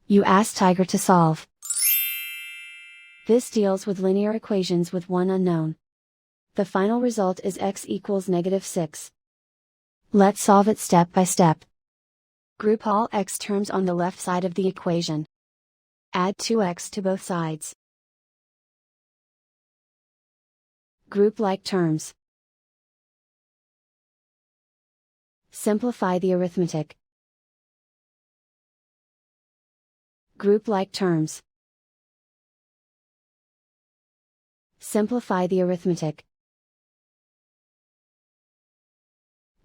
You ask Tiger to solve. This deals with linear equations with one unknown. The final result is x equals -6. Let's solve it step by step. Group all x terms on the left side of the equation. Add 2x to both sides. Group like terms. Simplify the arithmetic. Group like terms. Simplify the arithmetic.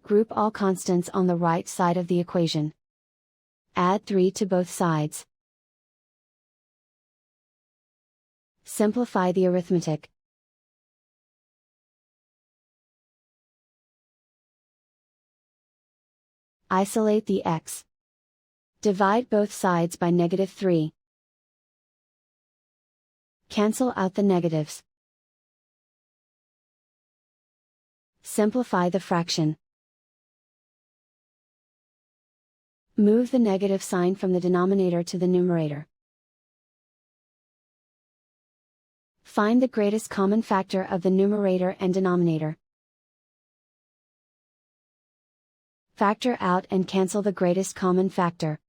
Group all constants on the right side of the equation. Add 3 to both sides. Simplify the arithmetic. Isolate the x. Divide both sides by -3. Cancel out the negatives. Simplify the fraction. Move the negative sign from the denominator to the numerator. Find the greatest common factor of the numerator and denominator. Factor out and cancel the greatest common factor.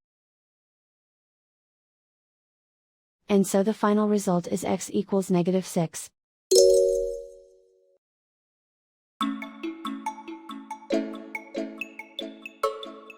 And so the final result is x equals -6.